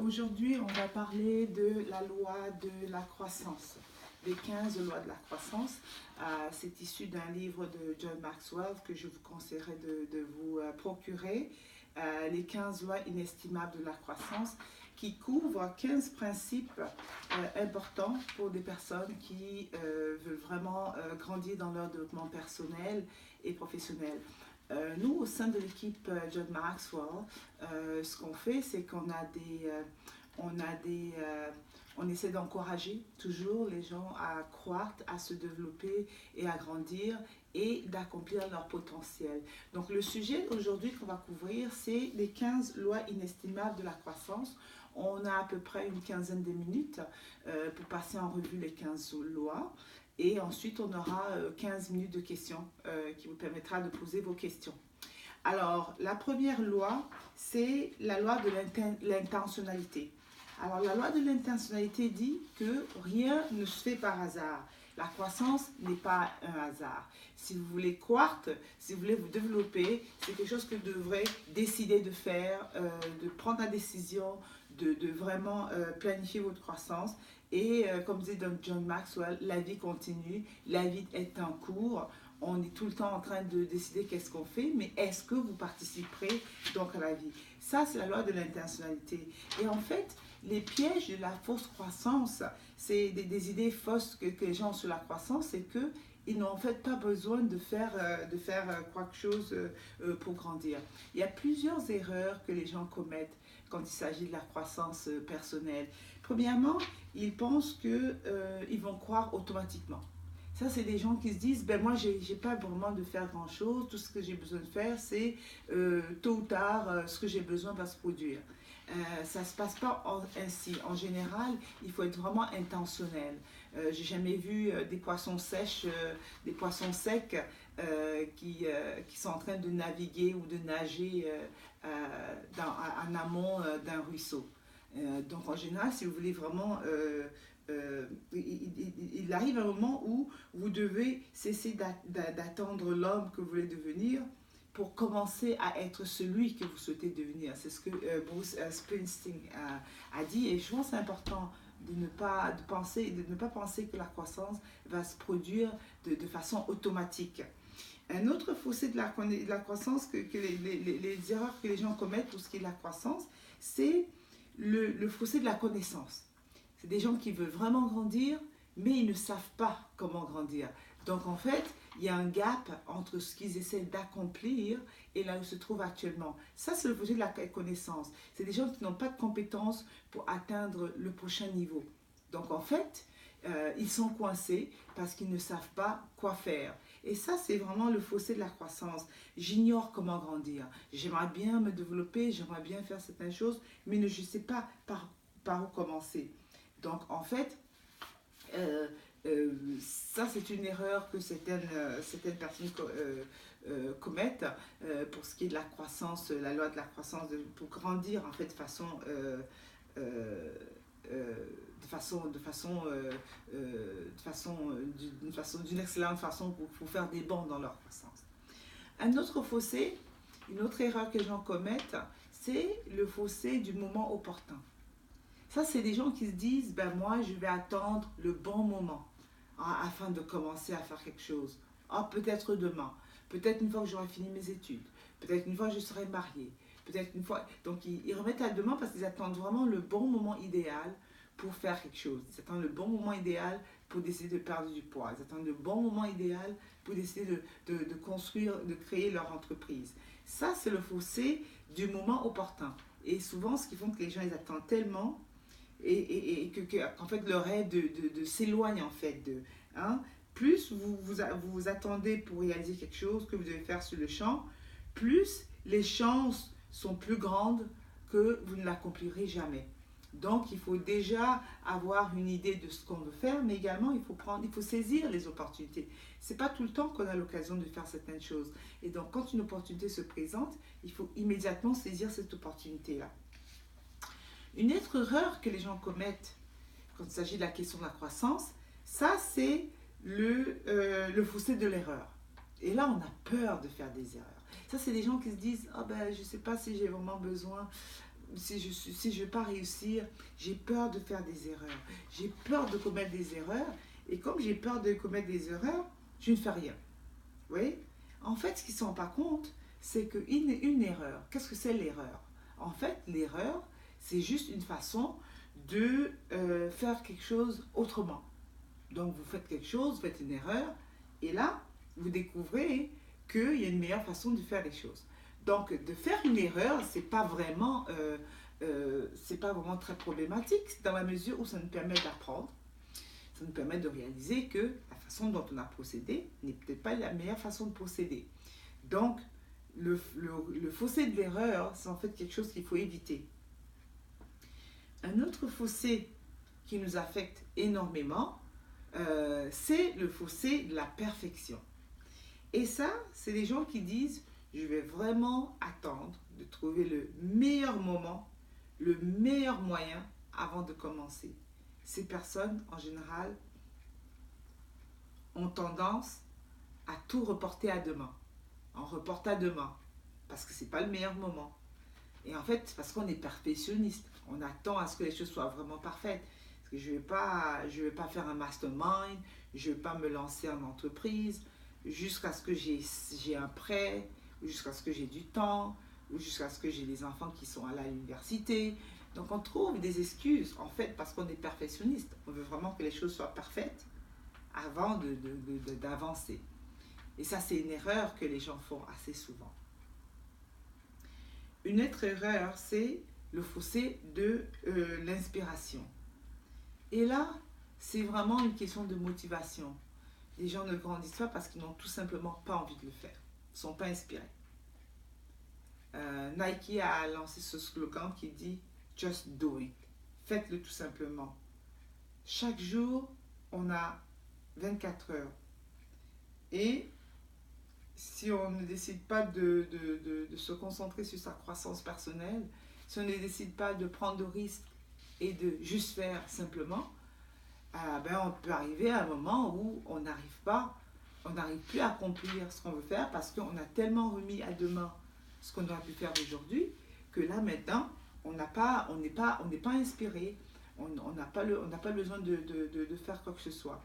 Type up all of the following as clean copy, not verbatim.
Aujourd'hui, on va parler de la loi de la croissance, les 15 lois de la croissance. C'est issu d'un livre de John Maxwell que je vous conseillerais de vous procurer, les 15 lois inestimables de la croissance, qui couvrent 15 principes importants pour des personnes qui veulent vraiment grandir dans leur développement personnel et professionnel. Nous, au sein de l'équipe John Maxwell, ce qu'on fait, c'est on essaie d'encourager toujours les gens à croître, à se développer et à grandir et d'accomplir leur potentiel. Donc le sujet aujourd'hui qu'on va couvrir, c'est les 15 lois inestimables de la croissance. On a à peu près une quinzaine de minutes pour passer en revue les 15 lois. Et ensuite, on aura 15 minutes de questions qui vous permettra de poser vos questions. Alors, la première loi, c'est la loi de l'intentionnalité. Alors, la loi de l'intentionnalité dit que rien ne se fait par hasard. La croissance n'est pas un hasard. Si vous voulez croître, si vous voulez vous développer, c'est quelque chose que vous devrez décider de faire, de prendre la décision, de vraiment planifier votre croissance. Et comme disait John Maxwell, la vie continue, la vie est en cours. On est tout le temps en train de décider qu'est-ce qu'on fait, mais est-ce que vous participerez donc à la vie? Ça, c'est la loi de l'intentionnalité. Et en fait, les pièges de la fausse croissance, c'est des idées fausses que les gens ont sur la croissance, c'est qu'ils n'ont en fait pas besoin de faire quelque chose pour grandir. Il y a plusieurs erreurs que les gens commettent quand il s'agit de la croissance personnelle. Premièrement, ils pensent qu'ils vont croire automatiquement. Ça, c'est des gens qui se disent, ben moi, j'ai pas vraiment de faire grand-chose. Tout ce que j'ai besoin de faire, c'est tôt ou tard, ce que j'ai besoin va se produire. Ça ne se passe pas ainsi. En général, il faut être vraiment intentionnel. J'ai jamais vu des poissons sèches, des poissons secs qui sont en train de naviguer ou de nager en amont d'un ruisseau. Donc en général, si vous voulez vraiment il arrive un moment où vous devez cesser d'attendre l'homme que vous voulez devenir pour commencer à être celui que vous souhaitez devenir. C'est ce que Bruce Springsteen a dit, et je pense que c'est important de ne pas penser que la croissance va se produire de façon automatique. Un autre fossé de la croissance, que les erreurs que les gens commettent pour ce qui est de la croissance, c'est le fossé de la connaissance. C'est des gens qui veulent vraiment grandir, mais ils ne savent pas comment grandir. Donc en fait, il y a un gap entre ce qu'ils essaient d'accomplir et là où ils se trouvent actuellement. Ça, c'est le projet de la connaissance. C'est des gens qui n'ont pas de compétences pour atteindre le prochain niveau. Donc en fait, ils sont coincés parce qu'ils ne savent pas quoi faire. Et ça, c'est vraiment le fossé de la croissance. J'ignore comment grandir. J'aimerais bien me développer, j'aimerais bien faire certaines choses, mais je ne sais pas par où commencer. Donc en fait, ça c'est une erreur que certaines personnes commettent pour ce qui est de la croissance, la loi de la croissance, pour grandir en fait d'une excellente façon pour faire des bons dans leur croissance. Un autre fossé, une autre erreur que les gens commettent, c'est le fossé du moment opportun. Ça, c'est des gens qui se disent, ben moi, je vais attendre le bon moment afin de commencer à faire quelque chose. Ah, peut-être demain, peut-être une fois que j'aurai fini mes études, peut-être une fois que je serai mariée, peut-être une fois... Donc, ils remettent à demain parce qu'ils attendent vraiment le bon moment idéal pour faire quelque chose. Ils attendent le bon moment idéal pour décider de perdre du poids. Ils attendent le bon moment idéal pour décider de construire, de créer leur entreprise. Ça, c'est le fossé du moment opportun. Et souvent, ce qui font que les gens, ils attendent tellement et qu'en fait le rêve de s'éloigne en fait plus vous attendez pour réaliser quelque chose que vous devez faire sur le champ, plus les chances sont plus grandes que vous ne l'accomplirez jamais. Donc il faut déjà avoir une idée de ce qu'on veut faire, mais également il faut saisir les opportunités. C'est pas tout le temps qu'on a l'occasion de faire certaines choses. Et donc quand une opportunité se présente, il faut immédiatement saisir cette opportunité-là. Une autre erreur que les gens commettent quand il s'agit de la question de la croissance, ça c'est le fossé de l'erreur. Et là, on a peur de faire des erreurs. Ça, c'est des gens qui se disent, ah ben, je ne sais pas si j'ai vraiment besoin. si je vais pas réussir, j'ai peur de faire des erreurs, j'ai peur de commettre des erreurs, et comme j'ai peur de commettre des erreurs, je ne fais rien. Vous voyez? En fait, ce qu'ils ne se rendent pas compte, c'est qu'une erreur, qu'est-ce que c'est l'erreur? En fait, l'erreur, c'est juste une façon de faire quelque chose autrement. Donc, vous faites quelque chose, vous faites une erreur, et là, vous découvrez qu'il y a une meilleure façon de faire les choses. Donc, de faire une erreur, c'est pas vraiment très problématique dans la mesure où ça nous permet d'apprendre, ça nous permet de réaliser que la façon dont on a procédé n'est peut-être pas la meilleure façon de procéder. Donc, le fossé de l'erreur, c'est en fait quelque chose qu'il faut éviter. Un autre fossé qui nous affecte énormément, c'est le fossé de la perfection. Et ça, c'est des gens qui disent, je vais vraiment attendre de trouver le meilleur moment, le meilleur moyen avant de commencer. Ces personnes, en général, ont tendance à tout reporter à demain. On reporte à demain, parce que ce n'est pas le meilleur moment. Et en fait, parce qu'on est perfectionniste, on attend à ce que les choses soient vraiment parfaites. Parce que je vais pas faire un mastermind, je ne vais pas me lancer en entreprise jusqu'à ce que j'ai un prêt, ou jusqu'à ce que j'ai du temps, ou jusqu'à ce que j'ai des enfants qui sont à l'université. Donc on trouve des excuses, en fait, parce qu'on est perfectionniste. On veut vraiment que les choses soient parfaites avant d'avancer. Et ça, c'est une erreur que les gens font assez souvent. Une autre erreur, c'est le fossé de l'inspiration. Et là, c'est vraiment une question de motivation. Les gens ne grandissent pas parce qu'ils n'ont tout simplement pas envie de le faire. Ils ne sont pas inspirés. Nike a lancé ce slogan qui dit « Just do it ». Faites-le tout simplement. Chaque jour, on a 24 heures. Et si on ne décide pas de se concentrer sur sa croissance personnelle, si on ne décide pas de prendre de risques et de juste faire simplement, on peut arriver à un moment où on n'arrive plus à accomplir ce qu'on veut faire parce qu'on a tellement remis à demain ce qu'on aurait pu faire aujourd'hui que là maintenant, on n'est pas inspiré, on n'a pas besoin de faire quoi que ce soit.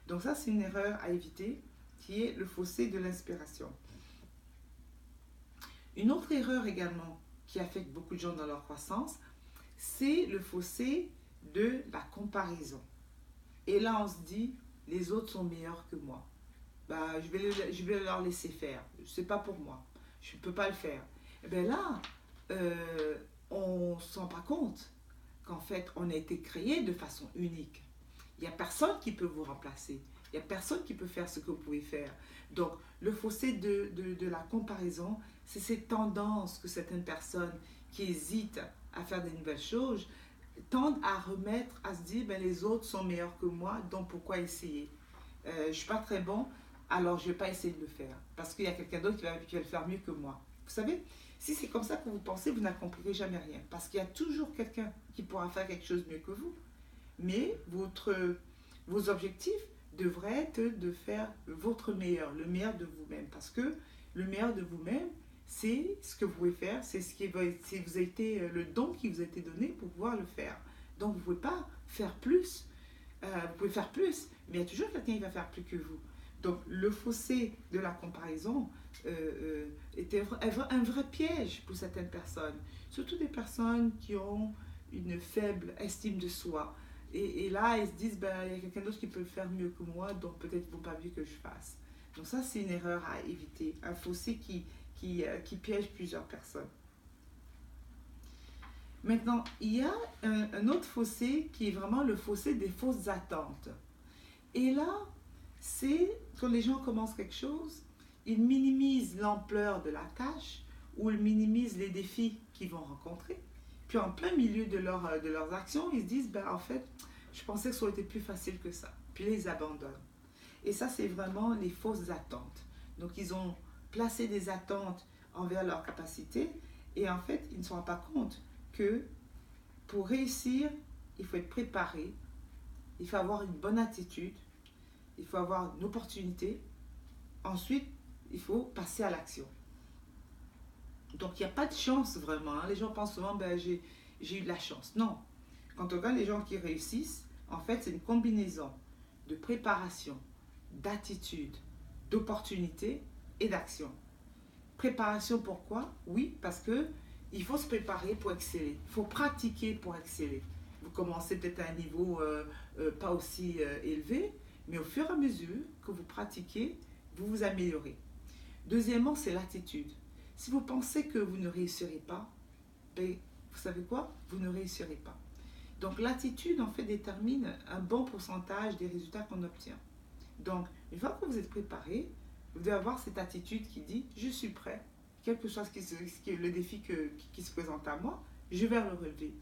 Donc ça, c'est une erreur à éviter, qui est le fossé de l'inspiration. Une autre erreur également qui affecte beaucoup de gens dans leur croissance, c'est le fossé de la comparaison. Et là, on se dit, les autres sont meilleurs que moi. Je vais leur laisser faire. Ce n'est pas pour moi. Je ne peux pas le faire. Et bien là, on ne se rend pas compte qu'en fait, on a été créé de façon unique. Il n'y a personne qui peut vous remplacer. Il n'y a personne qui peut faire ce que vous pouvez faire. Donc, le fossé de la comparaison, c'est cette tendance que certaines personnes qui hésitent à faire des nouvelles choses tendent à remettre, à se dire, les autres sont meilleurs que moi, donc pourquoi essayer? Je ne suis pas très bon, alors je ne vais pas essayer de le faire. Parce qu'il y a quelqu'un d'autre qui va le faire mieux que moi. Vous savez, si c'est comme ça que vous pensez, vous n'accomplirez jamais rien. Parce qu'il y a toujours quelqu'un qui pourra faire quelque chose mieux que vous. Mais vos objectifs devraient être de faire votre meilleur, le meilleur de vous-même. Parce que le meilleur de vous-même, c'est ce que vous pouvez faire, c'est vous a été le don qui vous a été donné pour pouvoir le faire. Donc vous ne pouvez pas faire plus. Vous pouvez faire plus, mais il y a toujours quelqu'un qui va faire plus que vous. Donc le fossé de la comparaison était un vrai piège pour certaines personnes. Surtout des personnes qui ont une faible estime de soi. Et là, ils se disent, il y a quelqu'un d'autre qui peut le faire mieux que moi, donc peut-être il ne vaut pas mieux que je fasse. Donc ça, c'est une erreur à éviter. Un fossé qui piège plusieurs personnes. Maintenant, il y a un autre fossé qui est vraiment le fossé des fausses attentes. Et là, c'est quand les gens commencent quelque chose, ils minimisent l'ampleur de la tâche ou ils minimisent les défis qu'ils vont rencontrer. Puis en plein milieu de leurs actions, ils se disent, en fait, je pensais que ça aurait été plus facile que ça. Puis ils abandonnent. Et ça, c'est vraiment les fausses attentes. Donc, ils ont placé des attentes envers leur capacité et en fait, ils ne se rendent pas compte que pour réussir, il faut être préparé, il faut avoir une bonne attitude, il faut avoir une opportunité. Ensuite, il faut passer à l'action. Donc, il n'y a pas de chance vraiment, hein. Les gens pensent souvent, ben, j'ai eu de la chance. Non. Quand on regarde les gens qui réussissent, en fait, c'est une combinaison de préparation, d'attitude, d'opportunité et d'action. Préparation, pourquoi? Oui, parce que il faut se préparer pour exceller. Il faut pratiquer pour exceller. Vous commencez peut-être à un niveau pas aussi élevé, mais au fur et à mesure que vous pratiquez, vous vous améliorez. Deuxièmement, c'est l'attitude. Si vous pensez que vous ne réussirez pas, ben, vous savez quoi? Vous ne réussirez pas. Donc l'attitude, en fait, détermine un bon pourcentage des résultats qu'on obtient. Donc, une fois que vous êtes préparé, vous devez avoir cette attitude qui dit « je suis prêt, quel que soit le défi qui se présente à moi, je vais le relever ».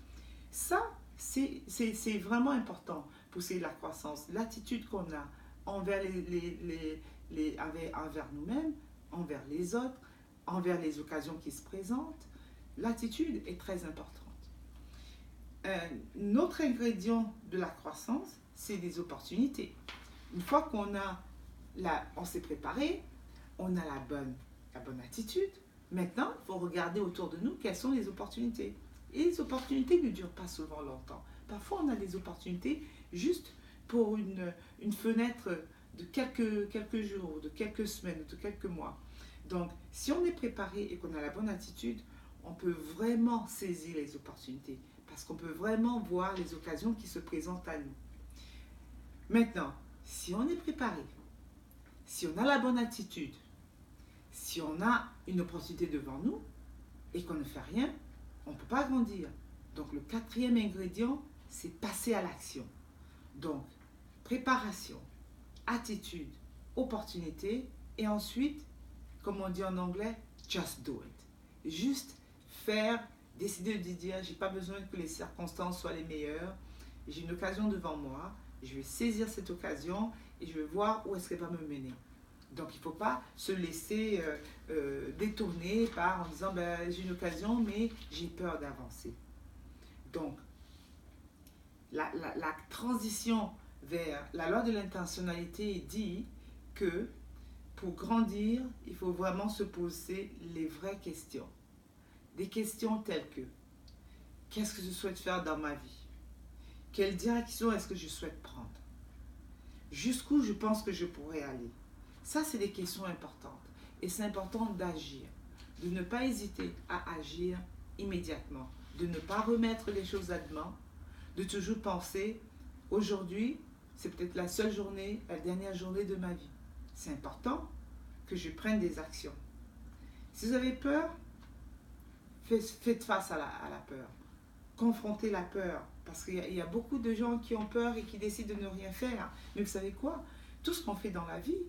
Ça, c'est vraiment important pour la croissance. L'attitude qu'on a envers, envers nous-mêmes, envers les autres, envers les occasions qui se présentent, l'attitude est très importante. Un autre ingrédient de la croissance, c'est des opportunités. Une fois on s'est préparé, on a la bonne attitude, maintenant, il faut regarder autour de nous quelles sont les opportunités. Et les opportunités ne durent pas souvent longtemps. Parfois, on a des opportunités juste pour une fenêtre de quelques jours, de quelques semaines, de quelques mois. Donc, si on est préparé et qu'on a la bonne attitude, on peut vraiment saisir les opportunités parce qu'on peut vraiment voir les occasions qui se présentent à nous. Maintenant, si on est préparé, si on a la bonne attitude, si on a une opportunité devant nous et qu'on ne fait rien, on ne peut pas grandir. Donc le quatrième ingrédient, c'est passer à l'action. Donc, préparation, attitude, opportunité et ensuite, comme on dit en anglais, just do it. Juste faire, décider de dire, j'ai pas besoin que les circonstances soient les meilleures, j'ai une occasion devant moi, je vais saisir cette occasion et je vais voir où est-ce qu'elle va me mener. Donc il ne faut pas se laisser détourner en disant ben, j'ai une occasion mais j'ai peur d'avancer. Donc la transition vers la loi de l'intentionnalité dit que pour grandir, il faut vraiment se poser les vraies questions. Des questions telles que qu'est-ce que je souhaite faire dans ma vie? Quelle direction est-ce que je souhaite prendre? Jusqu'où je pense que je pourrais aller? Ça, c'est des questions importantes. Et c'est important d'agir, de ne pas hésiter à agir immédiatement, de ne pas remettre les choses à demain, de toujours penser, aujourd'hui, c'est peut-être la seule journée, la dernière journée de ma vie. C'est important que je prenne des actions. Si vous avez peur, faites face à la peur. Confrontez la peur. Parce qu'il y a beaucoup de gens qui ont peur et qui décident de ne rien faire. Mais vous savez quoi? Tout ce qu'on fait dans la vie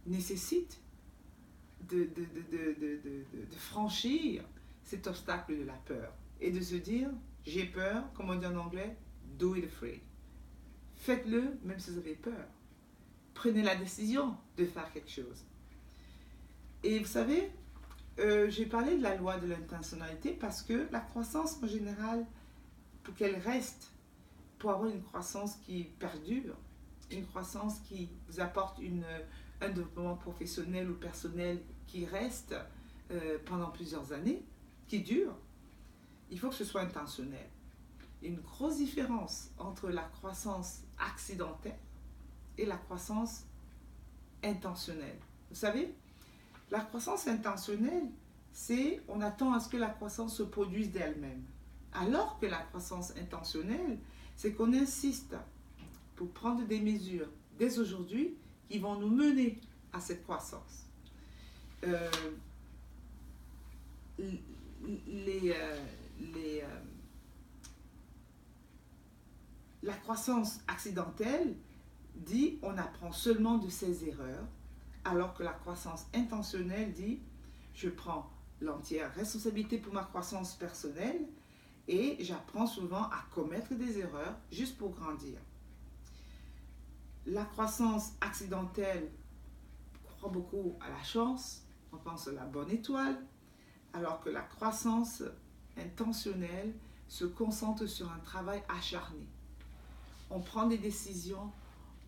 nécessite de franchir cet obstacle de la peur. Et de se dire, j'ai peur, comme on dit en anglais, do it afraid. Faites-le même si vous avez peur. Prenez la décision de faire quelque chose. Et vous savez, j'ai parlé de la loi de l'intentionnalité parce que la croissance en général, pour qu'elle reste, pour avoir une croissance qui perdure, une croissance qui vous apporte un développement professionnel ou personnel qui reste pendant plusieurs années, qui dure, il faut que ce soit intentionnel. Il y a une grosse différence entre la croissance accidentelle et la croissance intentionnelle. Vous savez, la croissance intentionnelle, c'est on attend à ce que la croissance se produise d'elle-même. Alors que la croissance intentionnelle, c'est qu'on insiste pour prendre des mesures dès aujourd'hui qui vont nous mener à cette croissance. La croissance accidentelle dit on apprend seulement de ses erreurs, alors que la croissance intentionnelle dit je prends l'entière responsabilité pour ma croissance personnelle et j'apprends souvent à commettre des erreurs juste pour grandir. La croissance accidentelle croit beaucoup à la chance, on pense à la bonne étoile, alors que la croissance intentionnelle se concentre sur un travail acharné. On prend des décisions,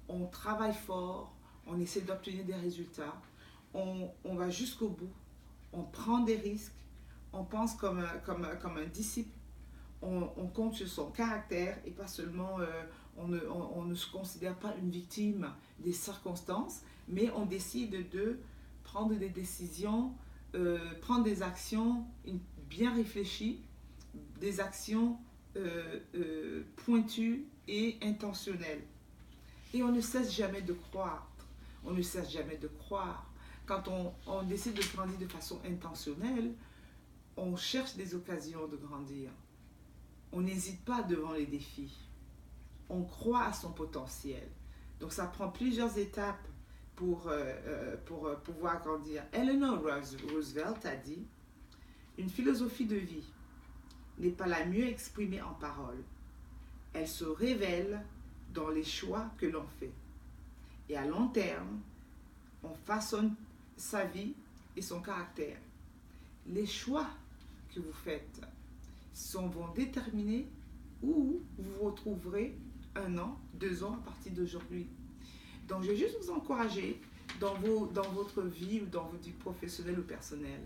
on travaille fort, on essaie d'obtenir des résultats, on va jusqu'au bout, on prend des risques, on pense comme un disciple. On compte sur son caractère et pas seulement, on ne se considère pas une victime des circonstances, mais on décide de prendre des décisions, prendre des actions bien réfléchies, des actions pointues et intentionnelles. Et on ne cesse jamais de croire. On ne cesse jamais de croire. Quand on décide de grandir de façon intentionnelle, on cherche des occasions de grandir. On n'hésite pas devant les défis. On croit à son potentiel. Donc ça prend plusieurs étapes pour pouvoir grandir. Eleanor Roosevelt a dit, une philosophie de vie n'est pas la mieux exprimée en paroles. Elle se révèle dans les choix que l'on fait. Et à long terme, on façonne sa vie et son caractère. Les choix que vous faites vont déterminer où vous vous retrouverez 1 an, 2 ans à partir d'aujourd'hui. Donc, je vais juste vous encourager dans votre vie ou dans votre vie professionnelle ou personnelle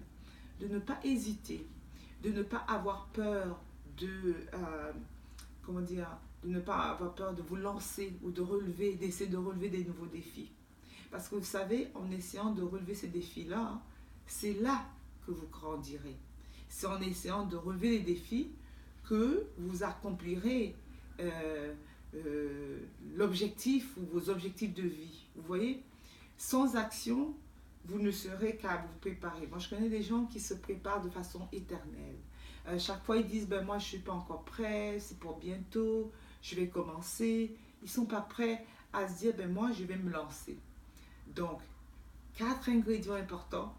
de ne pas hésiter, de ne pas avoir peur de ne pas avoir peur de vous lancer ou d'essayer de relever des nouveaux défis. Parce que vous savez, en essayant de relever ces défis-là, c'est là que vous grandirez. C'est en essayant de relever les défis que vous accomplirez l'objectif ou vos objectifs de vie. Vous voyez, sans action, vous ne serez qu'à vous préparer. Moi, je connais des gens qui se préparent de façon éternelle. Chaque fois, ils disent, ben moi, je ne suis pas encore prêt, c'est pour bientôt, je vais commencer. Ils ne sont pas prêts à se dire, ben moi, je vais me lancer. Donc, 4 ingrédients importants.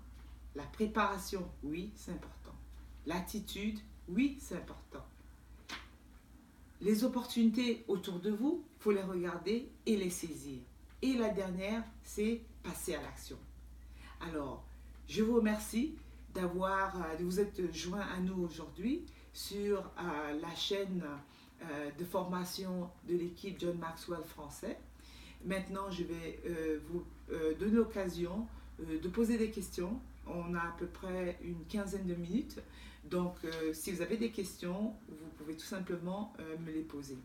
La préparation, oui, c'est important. L'attitude, oui, c'est important. Les opportunités autour de vous, il faut les regarder et les saisir. Et la dernière, c'est passer à l'action. Alors, je vous remercie de vous être joint à nous aujourd'hui sur la chaîne de formation de l'équipe John Maxwell français. Maintenant, je vais vous donner l'occasion de poser des questions. On a à peu près une quinzaine de minutes. Donc, si vous avez des questions, vous pouvez tout simplement me les poser.